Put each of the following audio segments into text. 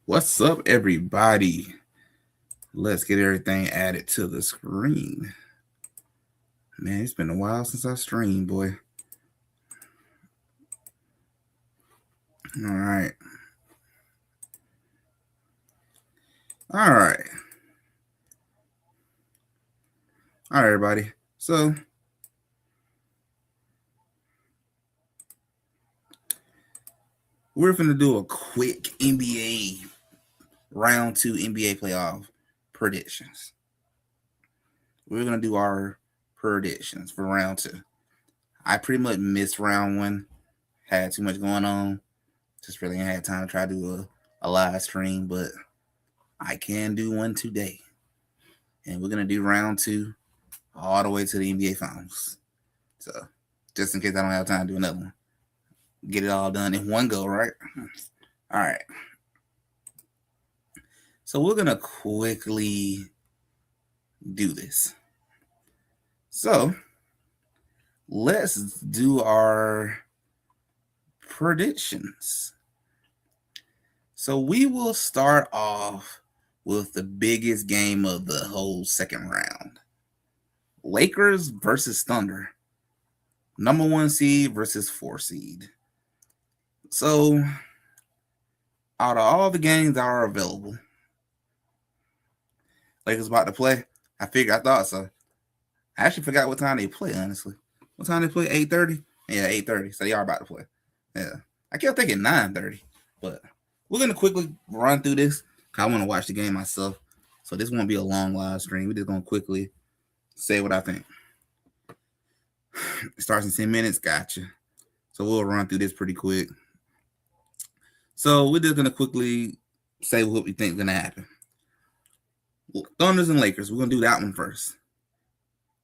What's up, everybody? Let's get everything added to the screen. Man, it's been a while since I streamed, boy. All right. All right. All right, everybody. So, we're going to do a quick NBA round two NBA playoff predictions. We're going to do our predictions for round two. I pretty much missed round one, had too much going on. Just really ain't had time to try to do a live stream, but I can do one today. And we're going to do round two all the way to the NBA Finals. So, just in case I don't have time to do another one, get it all done in one go, right? All right. So, we're going to quickly do this. So, let's do our predictions. So, we will start off with the biggest game of the whole second round. Lakers versus Thunder. Number 1 seed versus 4 seed. So, out of all the games that are available, Lakers about to play. I thought so. I actually forgot what time they play, honestly. What time they play? 8:30? Yeah, 8:30. So they are about to play. Yeah. I kept thinking 9:30. But we're gonna quickly run through this. I want to watch the game myself. So this won't be a long live stream. We're just gonna quickly say what I think. It starts in 10 minutes. Gotcha. So we'll run through this pretty quick. So we're just gonna quickly say what we think is gonna happen. Thunders and Lakers. We're gonna do that one first.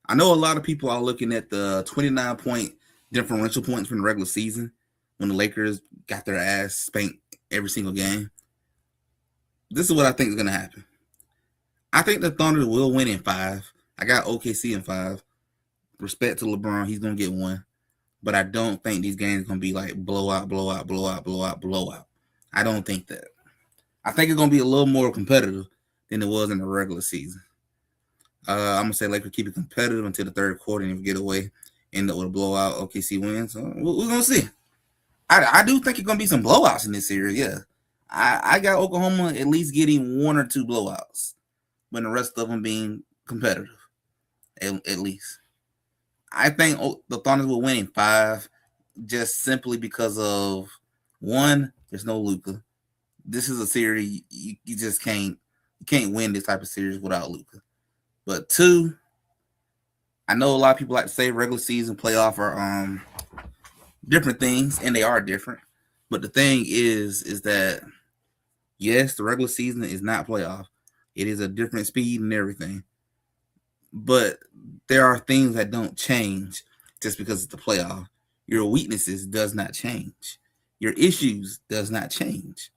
I know a lot of people are looking at the 29-point differential points from the regular season when the Lakers got their ass spanked every single game. This is what I think is gonna happen. I think the Thunder will win in 5. I got OKC in 5. Respect to LeBron, he's gonna get 1. But I don't think these games are gonna be like blowout. I don't think that. I think it's gonna be a little more competitive than it was in the regular season. I'm gonna say Lakers keep it competitive until the third quarter, and if we get away, end up with a blowout. OKC wins. So we're gonna see. I do think it's gonna be some blowouts in this series. Yeah, I got Oklahoma at least getting 1 or 2 blowouts, but the rest of them being competitive. At least, I think the Thunder will win in 5, just simply because of one. There's no Luka. This is a series you just can't win this type of series without Luka. But 2, I know a lot of people like to say regular season, playoff are different things, and they are different. But the thing is that yes, the regular season is not playoff. It is a different speed and everything. But there are things that don't change just because it's the playoff. Your weaknesses does not change. Your issues does not change.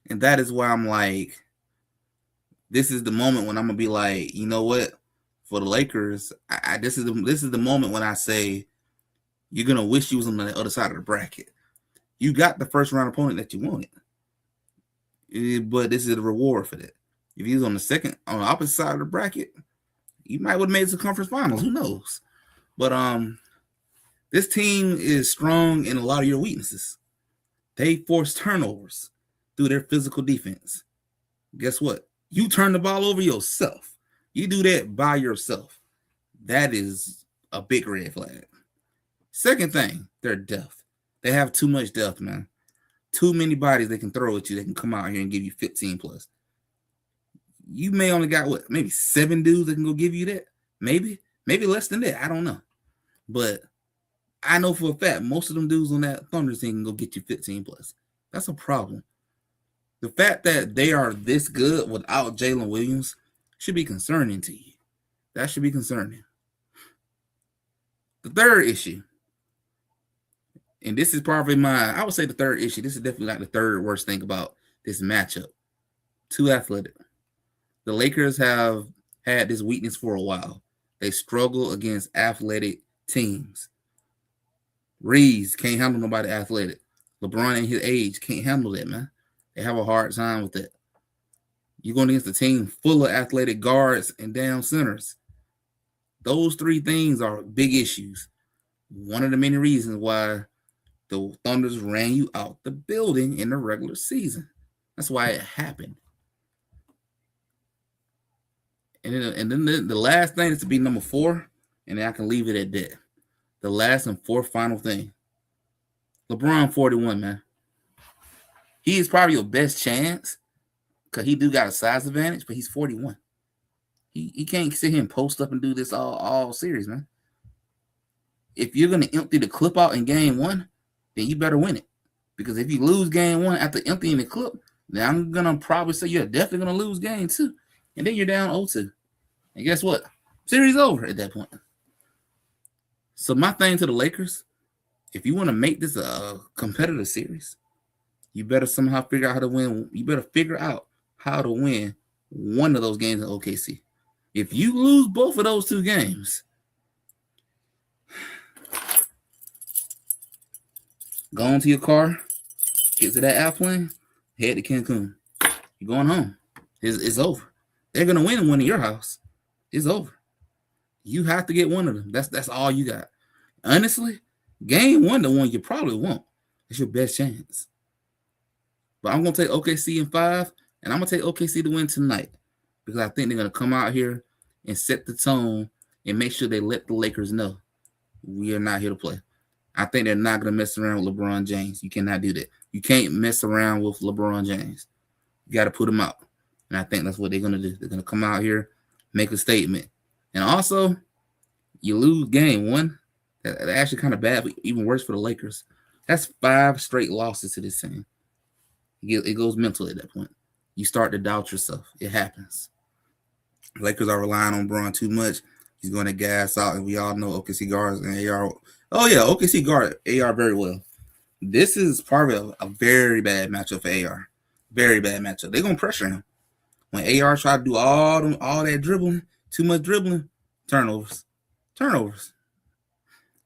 And that is why I'm like, this is the moment when I'm gonna be like, you know what? For the Lakers, this is the moment when I say you're gonna wish you was on the other side of the bracket. You got the first round opponent that you wanted, but this is the reward for that. If he was on the opposite side of the bracket, you might would have made the conference finals. Who knows? But this team is strong in a lot of your weaknesses. They force turnovers through their physical defense. Guess what? You turn the ball over yourself. You do that by yourself. That is a big red flag. Second thing, their depth. They have too much depth, man. Too many bodies they can throw at you. They can come out here and give you 15 plus. You may only got maybe 7 dudes that can go give you that. Maybe less than that. I don't know. But I know for a fact most of them dudes on that Thunder team can go get you 15 plus. That's a problem. The fact that they are this good without Jalen Williams should be concerning to you. That should be concerning. The third issue, and this is probably I would say the third issue. This is definitely like the third worst thing about this matchup. Too athletic. The Lakers have had this weakness for a while. They struggle against athletic teams. Reeves can't handle nobody athletic. LeBron and his age can't handle that, man. They have a hard time with that. You're going against a team full of athletic guards and down centers. Those three things are big issues. One of the many reasons why the Thunders ran you out the building in the regular season. That's why it happened. And then the last thing is to be number 4, and then I can leave it at that. The last and fourth final thing. LeBron 41, man. He is probably your best chance because he do got a size advantage, but he's 41. He can't sit here and post up and do this all series, man. If you're going to empty the clip out in game 1, then you better win it. Because if you lose game 1 after emptying the clip, then I'm going to probably say you're definitely going to lose game 2. And then you're down 0-2. And guess what? Series over at that point. So my thing to the Lakers, if you want to make this a competitive series, you better somehow figure out how to win. You better figure out how to win one of those games in OKC. If you lose both of those 2 games, go into your car, get to that airplane, head to Cancun. You're going home. It's over. They're going to win one in your house. It's over. You have to get one of them. That's all you got. Honestly, game 1, the one you probably won't. It's your best chance. But I'm going to take OKC in 5, and I'm going to take OKC to win tonight because I think they're going to come out here and set the tone and make sure they let the Lakers know we are not here to play. I think they're not going to mess around with LeBron James. You cannot do that. You can't mess around with LeBron James. You got to put him out. And I think that's what they're going to do. They're going to come out here, make a statement. And also, you lose game 1. That's actually kind of bad, but even worse for the Lakers. That's 5 straight losses to this team. It goes mental at that point. You start to doubt yourself. It happens. Lakers are relying on Braun too much. He's going to gas out, and we all know OKC guards and AR. Oh, yeah, OKC guard AR very well. This is probably a very bad matchup for AR. Very bad matchup. They're going to pressure him. When AR try to do all that dribbling, too much dribbling, turnovers.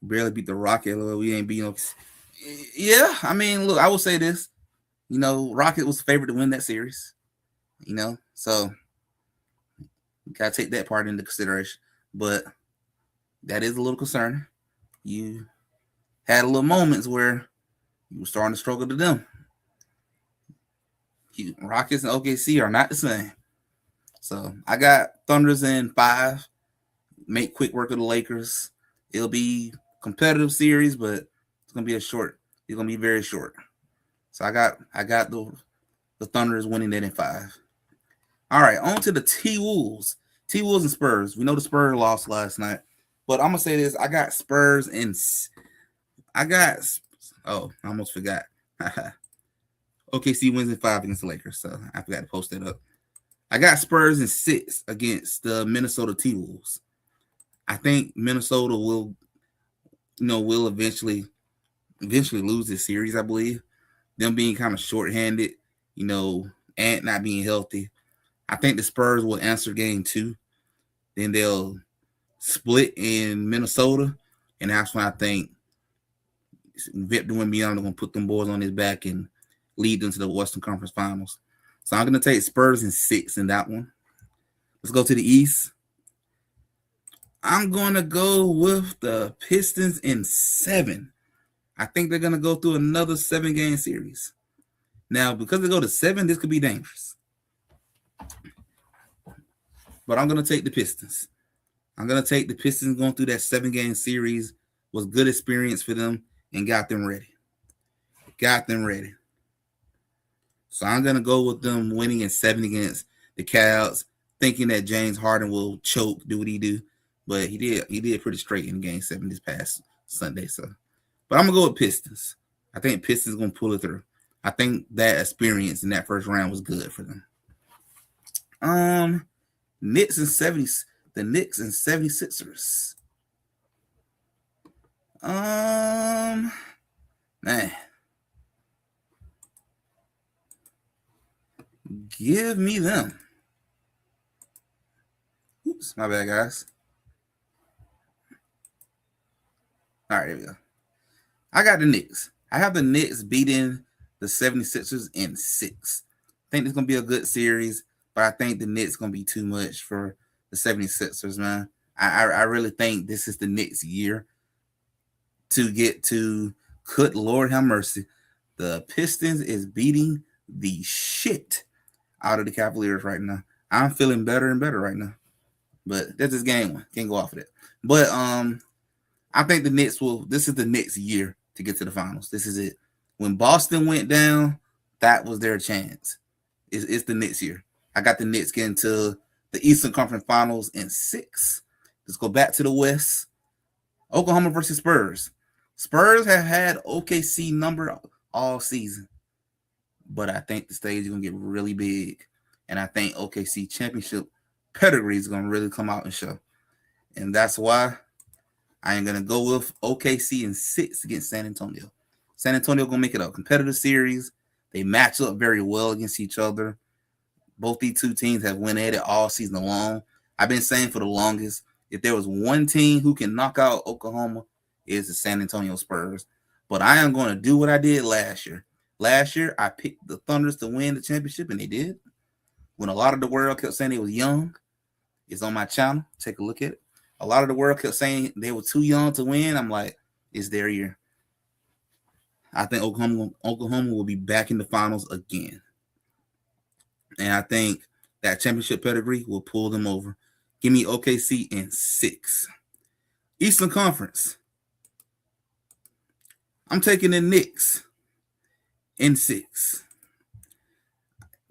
Barely beat the Rocket. We ain't beating OKC. Yeah, I mean, look, I will say this. You know, Rocket was favored to win that series. You know, so you got to take that part into consideration. But that is a little concerning. You had a little moments where you were starting to struggle to them. Rockets and OKC are not the same. So I got Thunders in 5. Make quick work of the Lakers. It'll be a competitive series, but it's gonna be It's gonna be very short. So I got the Thunders winning that in 5. All right, on to the T-Wolves. T-Wolves and Spurs. We know the Spurs lost last night, but I'm gonna say this: I got Spurs in. I almost forgot. OKC wins in 5 against the Lakers, so I forgot to post that up. I got Spurs in 6 against the Minnesota T-Wolves. I think Minnesota will eventually lose this series, I believe. Them being kind of shorthanded, and not being healthy. I think the Spurs will answer game 2. Then they'll split in Minnesota, and that's when I think Victor Wembanyama going to put them boys on his back and lead them to the Western Conference Finals. So I'm going to take Spurs in 6 in that one. Let's go to the East. I'm going to go with the Pistons in 7. I think they're going to go through another 7-game series. Now, because they go to 7, this could be dangerous. But I'm going to take the Pistons. I'm going to take the Pistons going through that 7-game series. Was good experience for them and got them ready. So I'm going to go with them winning in 7 against the Cavs, thinking that James Harden will choke, do what he do. But he did pretty straight in game 7 this past Sunday. But I'm going to go with Pistons. I think Pistons going to pull it through. I think that experience in that first round was good for them. Knicks and 76ers. Man. Give me them. Oops, my bad, guys. All right, here we go. I got the Knicks. I have the Knicks beating the 76ers in 6. I think it's going to be a good series. but I think the Knicks gonna be too much for the 76ers, man. I really think this is the Knicks' year to get to. Good Lord have mercy. The Pistons is beating the shit out of the Cavaliers right now. I'm feeling better and better right now. But that's just game one. Can't go off of that. But I think the Knicks will. This is the Knicks' year to get to the finals. This is it. When Boston went down, that was their chance. It's the Knicks year. I got the Knicks getting to the Eastern Conference Finals in 6. Let's go back to the West. Oklahoma versus Spurs. Spurs have had OKC number all season, but I think the stage is gonna get really big, and I think OKC championship pedigree is gonna really come out and show, and that's why I am gonna go with OKC in 6 against San Antonio. San Antonio gonna make it a competitive series. They match up very well against each other. Both these two teams have went at it all season long. I've been saying for the longest, if there was one team who can knock out Oklahoma, it's the San Antonio Spurs. But I am going to do what I did last year. Last year, I picked the Thunders to win the championship, and they did. When a lot of the world kept saying they was young, it's on my channel. Take a look at it. A lot of the world kept saying they were too young to win. I'm like, it's their year. I think Oklahoma will be back in the finals again. And I think that championship pedigree will pull them over. Give me OKC in 6. Eastern Conference. I'm taking the Knicks in 6.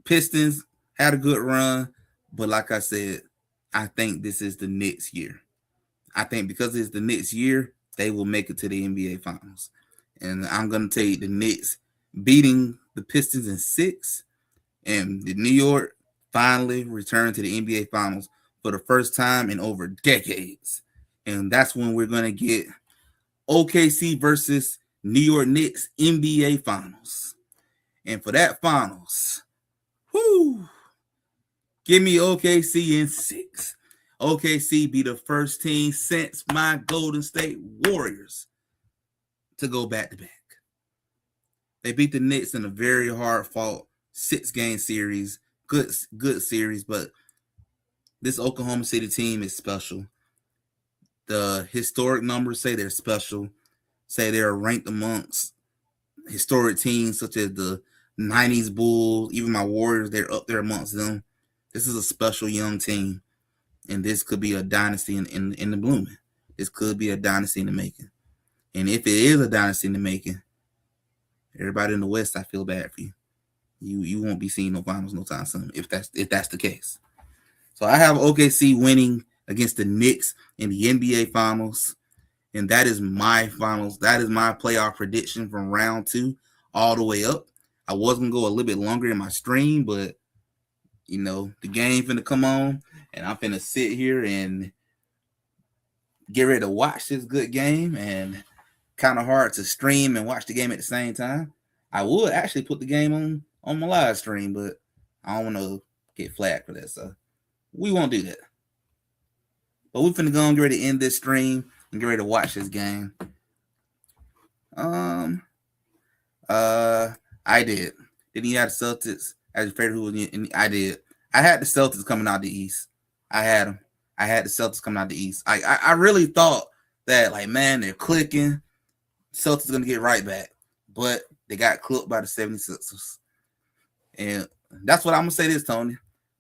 Pistons had a good run, but like I said, I think this is the Knicks' year. I think because it's the Knicks' year, they will make it to the NBA Finals. And I'm going to take the Knicks beating the Pistons in 6. And the New York finally returned to the NBA Finals for the first time in over decades. And that's when we're going to get OKC versus New York Knicks NBA Finals. And for that finals, give me OKC in 6. OKC be the first team since my Golden State Warriors to go back-to-back. They beat the Knicks in a very hard-fought 6-game series. Good series, but this Oklahoma City team is special. The historic numbers say they're special, say they're ranked amongst historic teams such as the 90s Bulls, even my Warriors, they're up there amongst them. This is a special young team, and this could be a dynasty in the blooming. This could be a dynasty in the making. And if it is a dynasty in the making, everybody in the West, I feel bad for you. You won't be seeing no finals no time soon if that's the case. So I have OKC winning against the Knicks in the NBA Finals, and that is my finals. That is my playoff prediction from round 2 all the way up. I was gonna go a little bit longer in my stream, but the game finna come on, and I'm finna sit here and get ready to watch this good game, and kind of hard to stream and watch the game at the same time. I would actually put the game on my live stream, but I don't want to get flagged for that, so we won't do that. But we're finna go and get ready to end this stream and get ready to watch this game. I did. Didn't you have the Celtics as your favorite? Who was in? I did. I had the Celtics coming out the East. I had them. I had the Celtics coming out the East. I really thought that, like, man, they're clicking. Celtics are going to get right back. But they got clipped by the 76ers. And that's what I'm going to say this, Tony.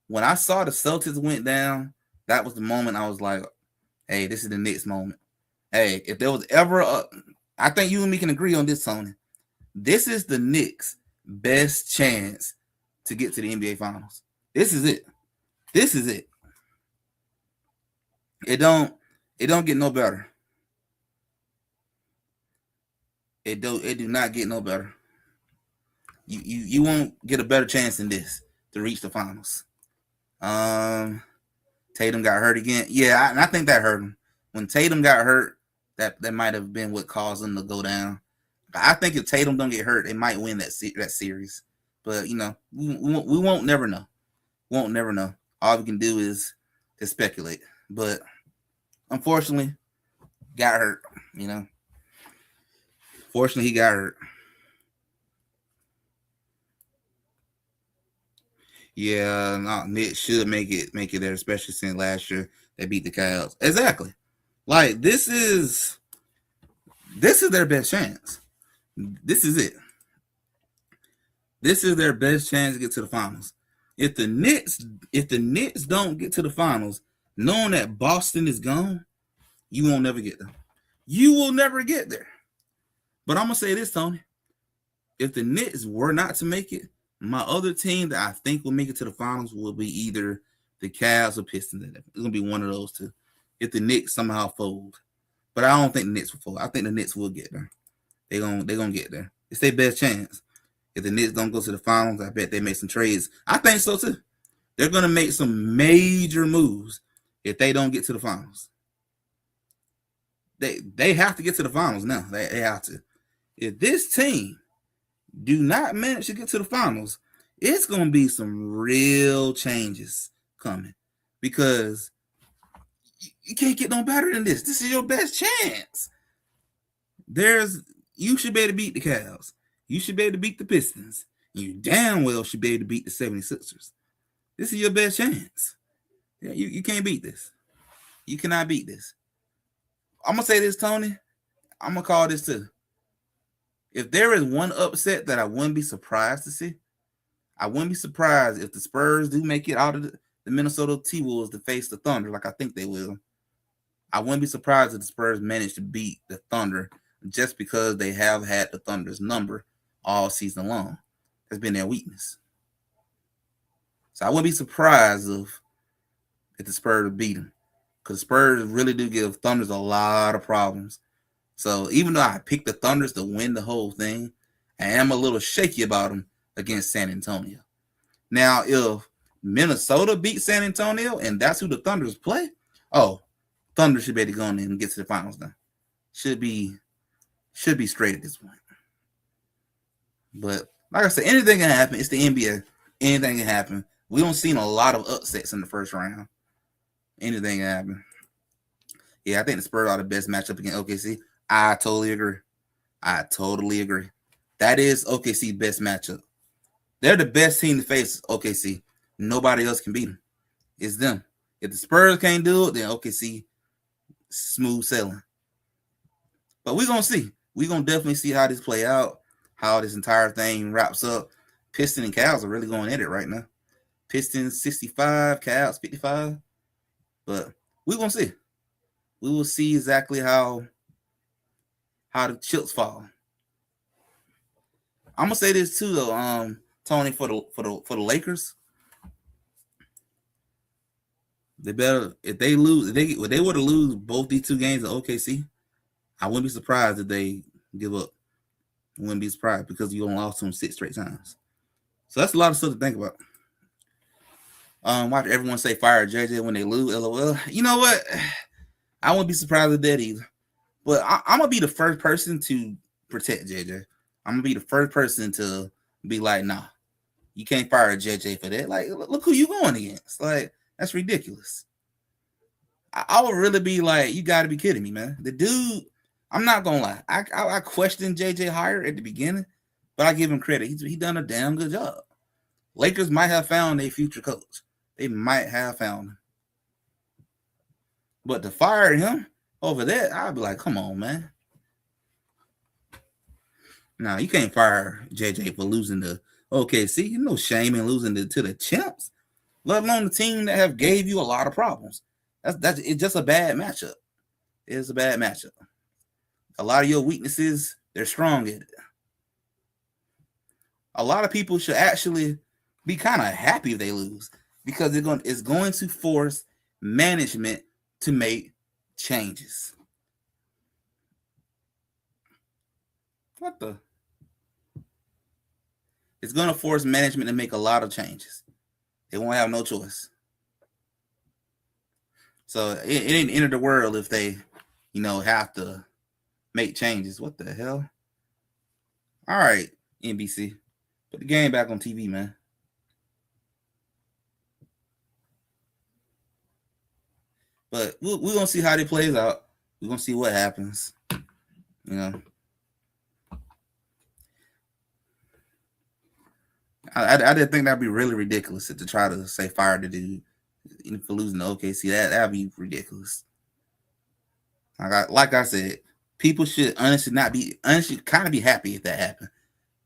When I saw the Celtics went down, that was the moment I was like, hey, this is the Knicks moment. Hey, if there was ever I think you and me can agree on this, Tony. This is the Knicks' best chance to get to the NBA Finals. This is it. This is it. It don't get no better. It do not get no better. You won't get a better chance than this to reach the finals. Tatum got hurt again. Yeah, I think that hurt him. When Tatum got hurt, that might have been what caused them to go down. I think if Tatum don't get hurt, they might win that series. But we won't never know. Won't never know. All we can do is to speculate. But unfortunately, got hurt. Fortunately, he got hurt. Yeah, no, Knicks should make it there, especially since last year they beat the Cavs. Exactly. Like this is their best chance. This is it. This is their best chance to get to the finals. If the Knicks don't get to the finals, knowing that Boston is gone, you won't never get there. You will never get there. But I'm gonna say this, Tony. If the Knicks were not to make it, my other team that I think will make it to the finals will be either the Cavs or Pistons. It's gonna be one of those two. If the Knicks somehow fold, but I don't think the Knicks will fold. I think the Knicks will get there. They're gonna get there. It's their best chance. If the Knicks don't go to the finals, I bet they make some trades. I think so too. They're gonna make some major moves if they don't get to the finals. They have to get to the finals now. They have to. If this team do not manage to get to the finals, it's going to be some real changes coming because you can't get no better than this. This is your best chance. You should be able to beat the Cavs. You should be able to beat the Pistons. You damn well should be able to beat the 76ers. This is your best chance. Yeah, you can't beat this. You cannot beat this. I'm going to say this, Tony. I'm going to call this too. If there is one upset that I wouldn't be surprised to see, I wouldn't be surprised if the Spurs do make it out of the Minnesota T-Wolves to face the Thunder, like I think they will. I wouldn't be surprised if the Spurs manage to beat the Thunder just because they have had the Thunder's number all season long. That's been their weakness. So I wouldn't be surprised if the Spurs beat them because the Spurs really do give Thunders a lot of problems. So even though I picked the Thunders to win the whole thing, I am a little shaky about them against San Antonio. Now, if Minnesota beats San Antonio and that's who the Thunders play, Thunder should be able to go in and get to the finals now. Should be straight at this point. But like I said, anything can happen. It's the NBA. Anything can happen. We don't see a lot of upsets in the first round. Anything can happen. Yeah, I think the Spurs are the best matchup against OKC. I totally agree. That is OKC's best matchup. They're the best team to face OKC. Nobody else can beat them. It's them. If the Spurs can't do it, then OKC smooth sailing. But we're going to see. We're going to definitely see how this play out, how this entire thing wraps up. Pistons and Cavs are really going at it right now. Pistons 65, Cavs 55. But we're going to see. We will see exactly how the chips fall. I'm gonna say this too, though, Tony, for the Lakers. They better if they lose. If they were to lose both these two games at OKC, I wouldn't be surprised if they give up. I wouldn't be surprised because you only lost them 6 straight times. So that's a lot of stuff to think about. Watch everyone say fire JJ when they lose. LOL. You know what? I wouldn't be surprised at that either. But I'm gonna be the first person to protect JJ. I'm gonna be the first person to be like, nah, you can't fire JJ for that. Like, look who you going against. Like, that's ridiculous. I would really be like, you got to be kidding me, man. The dude, I'm not gonna lie. I questioned JJ hire at the beginning, but I give him credit. He done a damn good job. Lakers might have found a future coach. They might have found him. But to fire him over that, I'd be like, come on, man. Nah, you can't fire JJ for losing the OKC. No shame in losing to the champs, let alone the team that have gave you a lot of problems. It's just a bad matchup. It's a bad matchup. A lot of your weaknesses, they're strong at it. A lot of people should actually be kind of happy if they lose because it's going to force management to make changes. What the? It's going to force management to make a lot of changes. They won't have no choice. So it ain't end of the world if they, have to make changes. What the hell? All right, NBC. Put the game back on TV, man. But we're going to see how it plays out. We're going to see what happens. I didn't think that'd be really ridiculous to try to say fire the dude for losing to OKC. That'd be ridiculous. Like I said, people should honestly kind of be happy if that happened.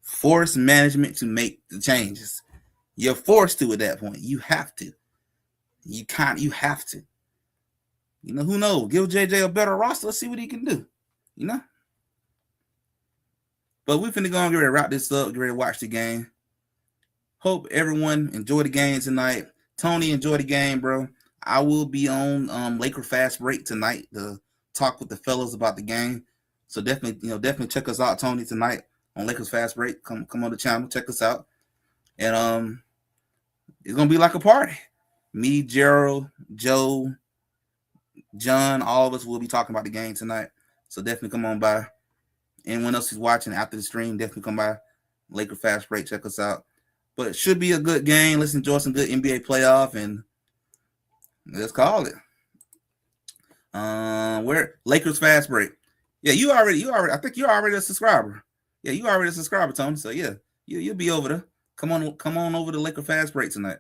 Force management to make the changes. You're forced to at that point. You have to. You have to. Who knows? Give JJ a better roster. Let's see what he can do. But we finna go and get ready to wrap this up. Get ready to watch the game. Hope everyone enjoy the game tonight. Tony, enjoy the game, bro. I will be on Laker Fast Break tonight to talk with the fellas about the game. So definitely check us out, Tony, tonight on Lakers Fast Break. Come on the channel, check us out. And it's gonna be like a party. Me, Gerald, Joe, John, all of us will be talking about the game tonight. So definitely come on by. Anyone else who's watching after the stream, definitely come by. Laker Fast Break, check us out. But it should be a good game. Let's enjoy some good NBA playoff, and let's call it. Where Lakers Fast Break. Yeah, you already. I think you're already a subscriber. Yeah, you already a subscriber, Tony. So yeah, you'll be over there. Come on over to Laker Fast Break tonight.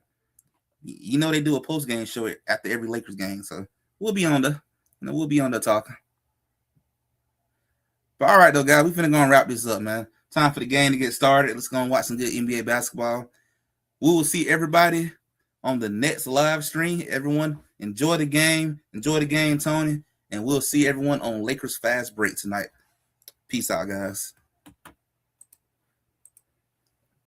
They do a post game show after every Lakers game, so we'll be on there. We'll be on there talking. But all right, though, guys, we finna go and wrap this up, man. Time for the game to get started. Let's go and watch some good NBA basketball. We will see everybody on the next live stream. Everyone, enjoy the game. Enjoy the game, Tony. And we'll see everyone on Lakers Fast Break tonight. Peace out, guys.